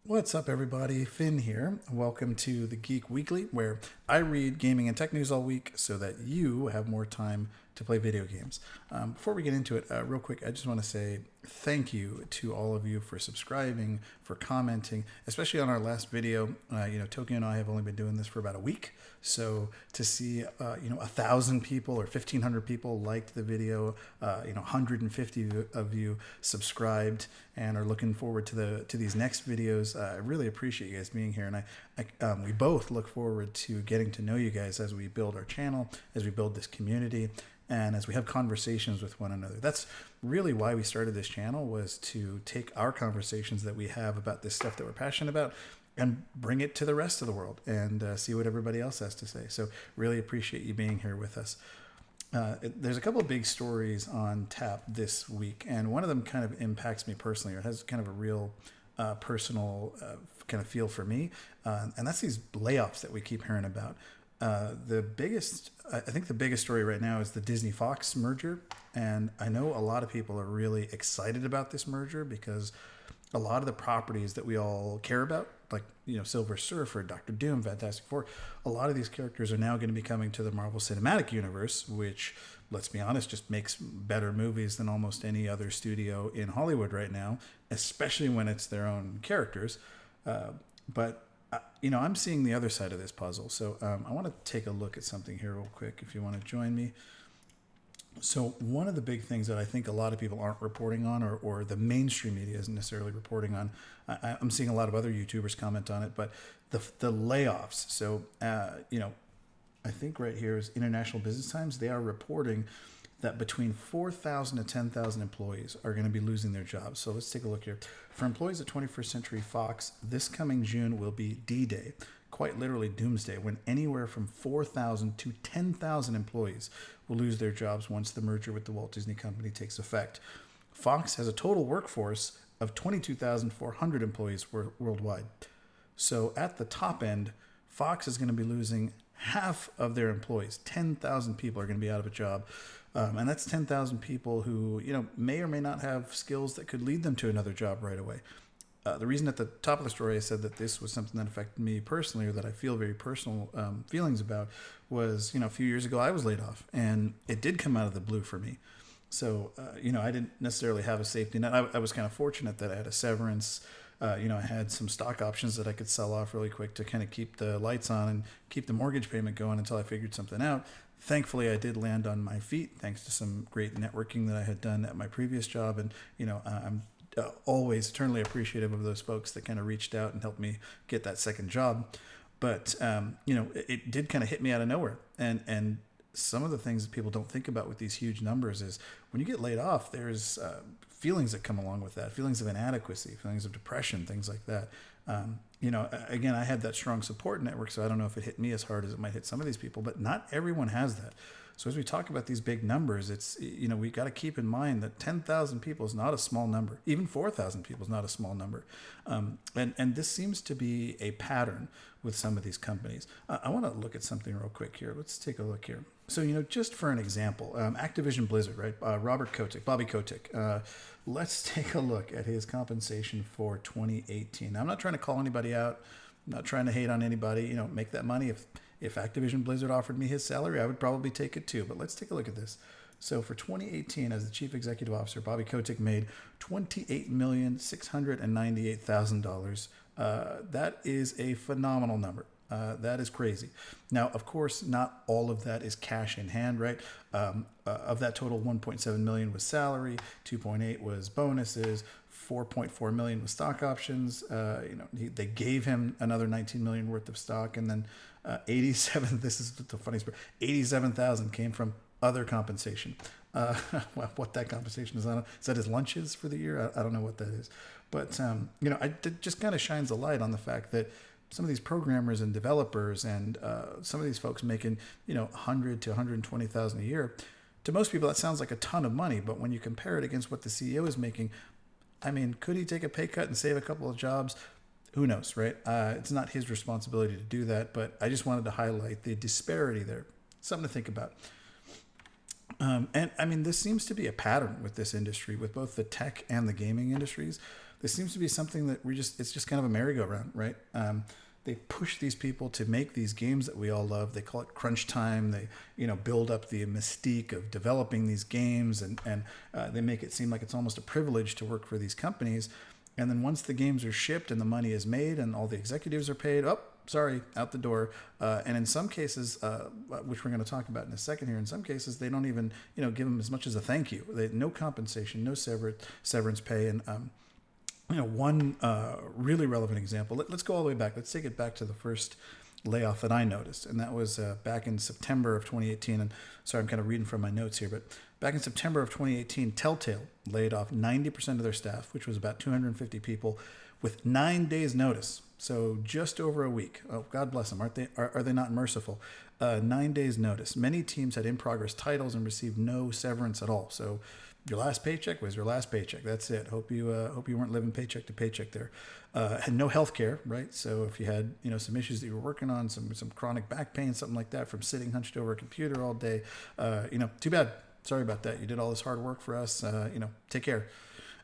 What's up, everybody? Finn here. Welcome to the Geek Weekly, where I read gaming and tech news all week so that you have more time to play video games. Before we get into it, real quick, I just want to say thank you to all of you for subscribing, for commenting, especially on our last video. Tokyo and I have only been doing this for about a week, so to see 1,000 people or 1,500 people liked the video, 150 of you subscribed and are looking forward to these next videos. I really appreciate you guys being here, and we both look forward to getting to know you guys as we build our channel, as we build this community, and as we have conversations with one another. That's really why we started this channel, was to take our conversations that we have about this stuff that we're passionate about and bring it to the rest of the world and see what everybody else has to say. So really appreciate you being here with us. There's a couple of big stories on tap this week, and one of them kind of impacts me personally, or has kind of a real personal kind of feel for me, and that's these layoffs that we keep hearing about. I think the biggest story right now is the Disney Fox merger, and I know a lot of people are really excited about this merger because a lot of the properties that we all care about, like Silver Surfer, Doctor Doom, Fantastic Four, a lot of these characters are now going to be coming to the Marvel Cinematic Universe, which, let's be honest, just makes better movies than almost any other studio in Hollywood right now, especially when it's their own characters. I'm seeing the other side of this puzzle, so I want to take a look at something here real quick if you want to join me. So one of the big things that I think a lot of people aren't reporting on, or the mainstream media isn't necessarily reporting on, I'm seeing a lot of other YouTubers comment on it, but the layoffs. So, I think right here is International Business Times. They are reporting that between 4,000 to 10,000 employees are going to be losing their jobs. So let's take a look here. For employees at 21st Century Fox, this coming June will be D-Day, quite literally doomsday, when anywhere from 4,000 to 10,000 employees will lose their jobs once the merger with the Walt Disney Company takes effect. Fox has a total workforce of 22,400 employees worldwide. So at the top end, Fox is going to be losing half of their employees. 10,000 people are going to be out of a job. And that's 10,000 people who, may or may not have skills that could lead them to another job right away. The reason at the top of the story I said that this was something that affected me personally, or that I feel very personal feelings about, was, a few years ago I was laid off, and it did come out of the blue for me. So, I didn't necessarily have a safety net. I was kind of fortunate that I had a severance. I had some stock options that I could sell off really quick to kind of keep the lights on and keep the mortgage payment going until I figured something out. Thankfully, I did land on my feet thanks to some great networking that I had done at my previous job. And, I'm always eternally appreciative of those folks that kind of reached out and helped me get that second job. But, it did kind of hit me out of nowhere. And some of the things that people don't think about with these huge numbers is when you get laid off, there's feelings that come along with that, feelings of inadequacy, feelings of depression, things like that. Again, I had that strong support network, so I don't know if it hit me as hard as it might hit some of these people, but not everyone has that. So as we talk about these big numbers, it's, we got to keep in mind that 10,000 people is not a small number. Even 4,000 people is not a small number. And this seems to be a pattern with some of these companies. I want to look at something real quick here. Let's take a look here. So, just for an example, Activision Blizzard, right? Bobby Kotick. Let's take a look at his compensation for 2018. Now, I'm not trying to call anybody out. I'm not trying to hate on anybody. Make that money. If Activision Blizzard offered me his salary, I would probably take it too. But let's take a look at this. So for 2018, as the chief executive officer, Bobby Kotick made $28,698,000. That is a phenomenal number. That is crazy. Now, of course, not all of that is cash in hand, right? Of that total, 1.7 million was salary, 2.8 was bonuses, 4.4 million was stock options. They gave him another 19 million worth of stock, and then 87. This is the funniest part. 87,000 came from other compensation. What that compensation is, is that his lunches for the year? I don't know what that is, but it just kind of shines a light on the fact that some of these programmers and developers and some of these folks making 100 to 120,000 a year, to most people that sounds like a ton of money. But when you compare it against what the CEO is making, could he take a pay cut and save a couple of jobs? Who knows, right? It's not his responsibility to do that, but I just wanted to highlight the disparity there. Something to think about. This seems to be a pattern with this industry, with both the tech and the gaming industries. this seems to be something that it's just kind of a merry-go-round, right? They push these people to make these games that we all love. They call it crunch time. They, build up the mystique of developing these games, and they make it seem like it's almost a privilege to work for these companies. And then once the games are shipped and the money is made and all the executives are paid, sorry, out the door. And in some cases, which we're going to talk about in a second here, in some cases they don't even, give them as much as a thank you. No compensation, no severance pay, and one really relevant example. Let's go all the way back. Let's take it back to the first layoff that I noticed, and that was back in September of 2018. And sorry, I'm kind of reading from my notes here, but back in September of 2018, Telltale laid off 90% of their staff, which was about 250 people, with 9 days' notice. So just over a week. Oh, God bless them. Are they not merciful? 9 days' notice. Many teams had in-progress titles and received no severance at all. So your last paycheck was your last paycheck. That's it. Hope you weren't living paycheck to paycheck there. Had no health care, right? So if you had some issues that you were working on, some chronic back pain, something like that, from sitting hunched over a computer all day, too bad. Sorry about that. You did all this hard work for us. Take care.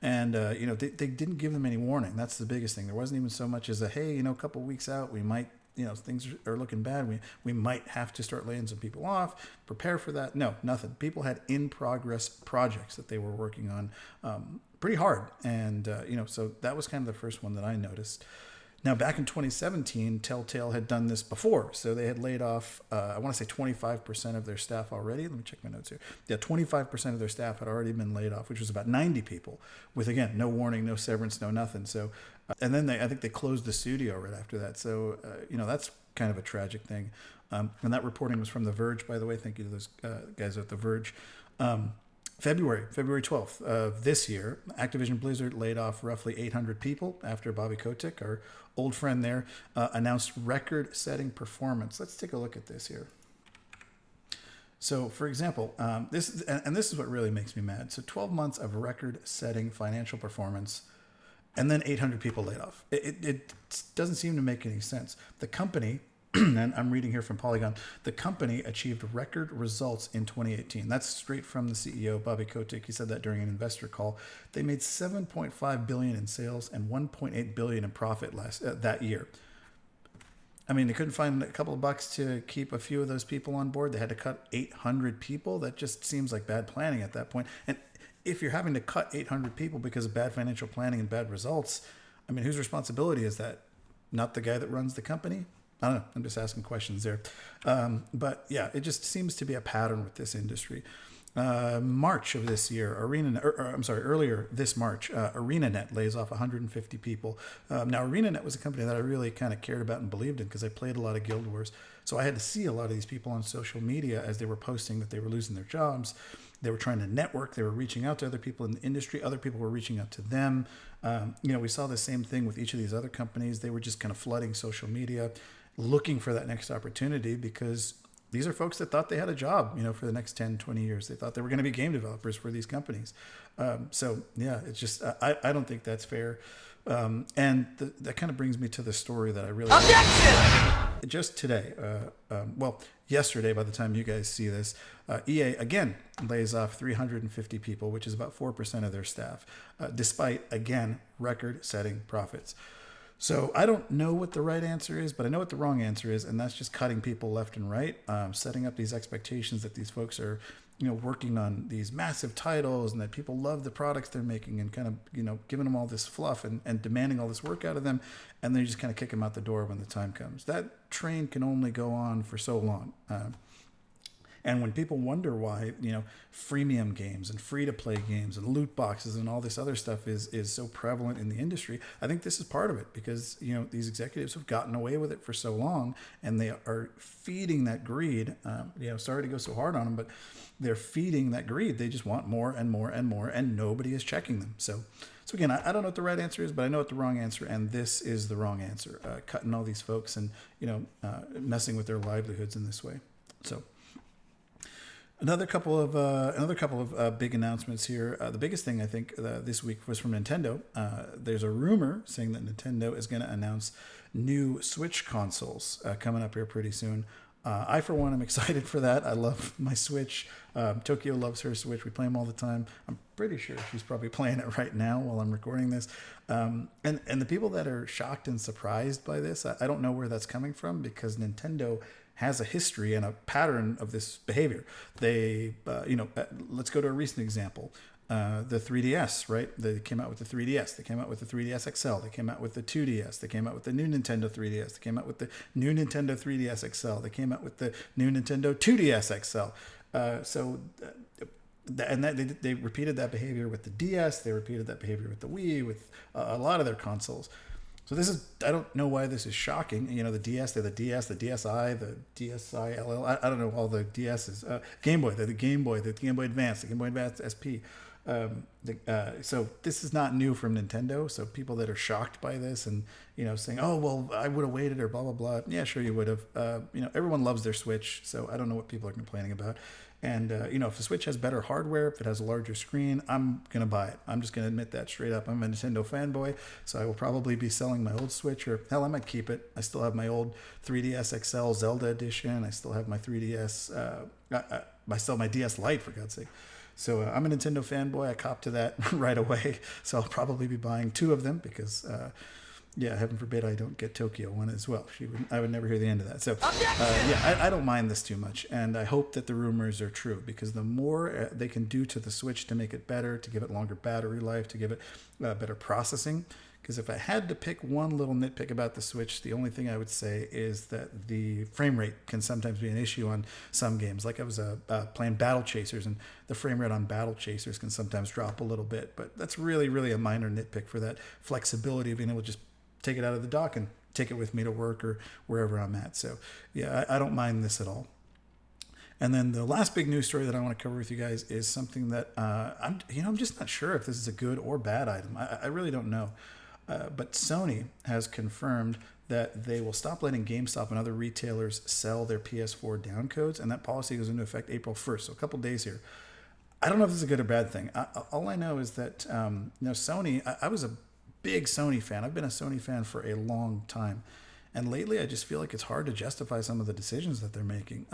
And they didn't give them any warning. That's the biggest thing. There wasn't even so much as a hey, a couple weeks out, we might. Things are looking bad. We might have to start laying some people off. Prepare for that. No, nothing. People had in-progress projects that they were working on pretty hard. And, so that was kind of the first one that I noticed. Now, back in 2017, Telltale had done this before. So they had laid off, I want to say 25% of their staff already. Let me check my notes here. Yeah, 25% of their staff had already been laid off, which was about 90 people with, again, no warning, no severance, no nothing. So, and then I think they closed the studio right after that. So, that's kind of a tragic thing. And that reporting was from The Verge, by the way. Thank you to those guys at The Verge. February 12th of this year, Activision Blizzard laid off roughly 800 people after Bobby Kotick, our old friend there, announced record-setting performance. Let's take a look at this here. So, for example, this is what really makes me mad. So 12 months of record-setting financial performance, and then 800 people laid off. It doesn't seem to make any sense. The company, and I'm reading here from Polygon, the company achieved record results in 2018. That's straight from the CEO, Bobby Kotick. He said that during an investor call. They made $7.5 billion in sales and $1.8 billion in profit that year. I mean, they couldn't find a couple of bucks to keep a few of those people on board. They had to cut 800 people. That just seems like bad planning at that point. And if you're having to cut 800 people because of bad financial planning and bad results, I mean, whose responsibility is that? Not the guy that runs the company? I don't know. I'm just asking questions there. But yeah, it just seems to be a pattern with this industry. March of this year, earlier this March, ArenaNet lays off 150 people. Now, ArenaNet was a company that I really kind of cared about and believed in because I played a lot of Guild Wars. So I had to see a lot of these people on social media as they were posting that they were losing their jobs. They were trying to network. They were reaching out to other people in the industry. Other people were reaching out to them. We saw the same thing with each of these other companies. They were just kind of flooding social media, looking for that next opportunity because these are folks that thought they had a job, for the next 10, 20 years. They thought they were going to be game developers for these companies. So yeah, it's just, I don't think that's fair. And that kind of brings me to the story that I really like. Just today, yesterday, by the time you guys see this, EA again lays off 350 people, which is about 4% of their staff, despite, again, record-setting profits. So I don't know what the right answer is, but I know what the wrong answer is, and that's just cutting people left and right, setting up these expectations that these folks are, working on these massive titles and that people love the products they're making and kind of, giving them all this fluff and demanding all this work out of them, and then you just kind of kick them out the door when the time comes. That train can only go on for so long. And when people wonder why, freemium games and free-to-play games and loot boxes and all this other stuff is so prevalent in the industry, I think this is part of it because, these executives have gotten away with it for so long and they are feeding that greed. Sorry to go so hard on them, but they're feeding that greed. They just want more and more and more, and nobody is checking them. So again, I don't know what the right answer is, but I know what the wrong answer, and this is the wrong answer. Cutting all these folks and, messing with their livelihoods in this way. So Another couple of big announcements here. The biggest thing I think this week was from Nintendo. There's a rumor saying that Nintendo is going to announce new Switch consoles coming up here pretty soon. I, for one, am excited for that. I love my Switch. Tokyo loves her Switch. We play them all the time. I'm pretty sure she's probably playing it right now while I'm recording this. And the people that are shocked and surprised by this, I don't know where that's coming from, because Nintendo has a history and a pattern of this behavior. They, let's go to a recent example. The 3DS, right? They came out with the 3DS. They came out with the 3DS XL. They came out with the 2DS. They came out with the new Nintendo 3DS. They came out with the new Nintendo 3DS XL. They came out with the new Nintendo 2DS XL. They repeated that behavior with the DS. They repeated that behavior with the Wii, with a lot of their consoles. So this is, I don't know why this is shocking. The DS, they're the DS, the DSi, the DSi LL. I don't know all the DSs. Game Boy, they're the Game Boy Advance, the Game Boy Advance SP. So this is not new from Nintendo. So people that are shocked by this and saying, oh well, I would have waited, or blah blah blah. Yeah, sure you would have. Everyone loves their Switch, so I don't know what people are complaining about. And if the Switch has better hardware, if it has a larger screen, I'm gonna buy it. I'm just gonna admit that straight up. I'm a Nintendo fanboy, so I will probably be selling my old Switch, or hell, I might keep it. I still have my old 3DS XL Zelda edition. I still have my 3DS. I still have my DS Lite, for God's sake. So I'm a Nintendo fanboy. I copped to that right away. So I'll probably be buying 2 of them because, heaven forbid I don't get Tokyo one as well. I would never hear the end of that. So, I don't mind this too much. And I hope that the rumors are true, because the more they can do to the Switch to make it better, to give it longer battery life, to give it better processing. Because if I had to pick one little nitpick about the Switch, the only thing I would say is that the frame rate can sometimes be an issue on some games. Like I was playing Battle Chasers, and the frame rate on Battle Chasers can sometimes drop a little bit. But that's really, really a minor nitpick for that flexibility of being able to just take it out of the dock and take it with me to work or wherever I'm at. So, I don't mind this at all. And then the last big news story that I want to cover with you guys is something that I'm just not sure if this is a good or bad item. I really don't know. But Sony has confirmed that they will stop letting GameStop and other retailers sell their PS4 down codes, and that policy goes into effect April 1st, so a couple days here. I don't know if this is a good or bad thing. All I know is that Sony, I was a big Sony fan. I've been a Sony fan for a long time. And lately, I just feel like it's hard to justify some of the decisions that they're making.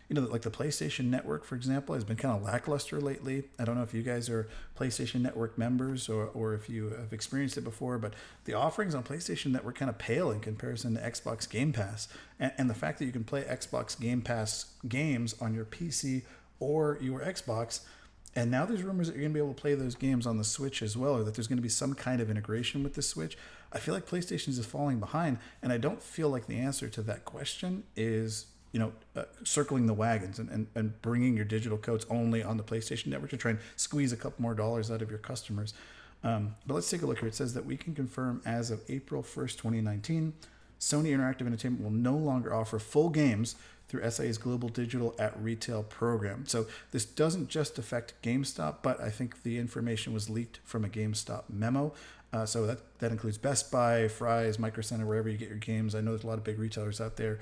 Like the PlayStation Network, for example, has been kind of lackluster lately. I don't know if you guys are PlayStation Network members or if you have experienced it before, but the offerings on PlayStation Network kind of pale in comparison to Xbox Game Pass. And the fact that you can play Xbox Game Pass games on your PC or your Xbox, and now there's rumors that you're going to be able to play those games on the Switch as well, or that there's going to be some kind of integration with the Switch. I feel like PlayStation is falling behind, and I don't feel like the answer to that question is, circling the wagons and bringing your digital codes only on the PlayStation Network to try and squeeze a couple more dollars out of your customers. But let's take a look here. It says that we can confirm as of April 1st, 2019, Sony Interactive Entertainment will no longer offer full games through SIA's Global Digital at Retail program. So this doesn't just affect GameStop, but I think the information was leaked from a GameStop memo. So that includes Best Buy, Fry's, Micro Center, wherever you get your games. I know there's a lot of big retailers out there.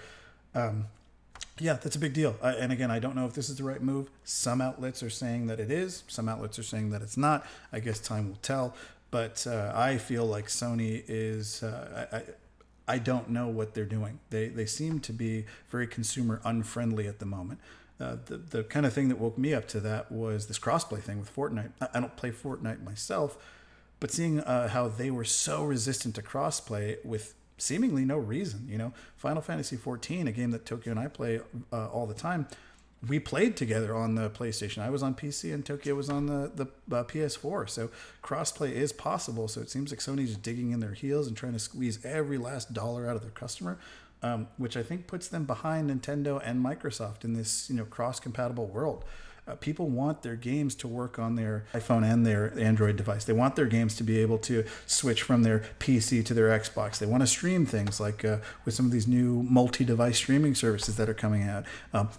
That's a big deal. And again, I don't know if this is the right move. Some outlets are saying that it is. Some outlets are saying that it's not. I guess time will tell. But I feel like Sony is... I don't know what they're doing. They seem to be very consumer unfriendly at the moment. The kind of thing that woke me up to that was this crossplay thing with Fortnite. I don't play Fortnite myself, but seeing how they were so resistant to crossplay with seemingly no reason. Final Fantasy XIV, a game that Tokyo and I play all the time, we played together on the PlayStation. I was on PC and Tokyo was on the PS4. So crossplay is possible. So it seems like Sony's digging in their heels and trying to squeeze every last dollar out of their customer, which I think puts them behind Nintendo and Microsoft in this cross-compatible world. People want their games to work on their iPhone and their Android device. They want their games to be able to switch from their PC to their Xbox. They want to stream things like with some of these new multi-device streaming services that are coming out.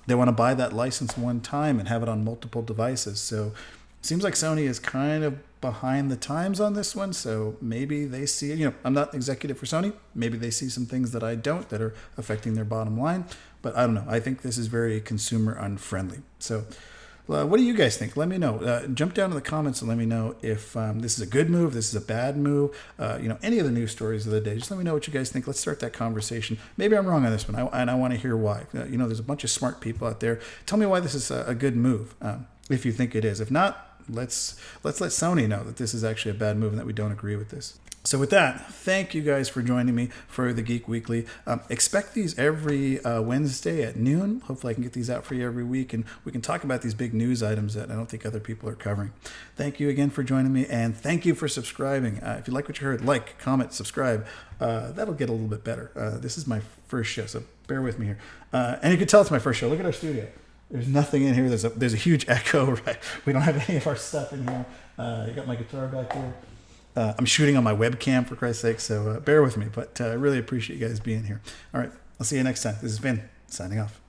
They want to buy that license one time and have it on multiple devices. So it seems like Sony is kind of behind the times on this one. So maybe they see, I'm not executive for Sony. Maybe they see some things that I don't that are affecting their bottom line. But I don't know. I think this is very consumer unfriendly. So What do you guys think? Let me know. Jump down in the comments and let me know if this is a good move, this is a bad move. Any of the news stories of the day. Just let me know what you guys think. Let's start that conversation. Maybe I'm wrong on this one, and I want to hear why. There's a bunch of smart people out there. Tell me why this is a good move, if you think it is. If not, let's let Sony know that this is actually a bad move and that we don't agree with this. So with that, thank you guys for joining me for the Geek Weekly. Expect these every Wednesday at noon. Hopefully I can get these out for you every week, and we can talk about these big news items that I don't think other people are covering. Thank you again for joining me, and thank you for subscribing. If you like what you heard, like, comment, subscribe. That'll get a little bit better. This is my first show, so bear with me here. And you can tell it's my first show. Look at our studio. There's nothing in here. There's a huge echo, right? We don't have any of our stuff in here. I got my guitar back here. I'm shooting on my webcam, for Christ's sake, so bear with me. But I really appreciate you guys being here. All right, I'll see you next time. This is Vin, signing off.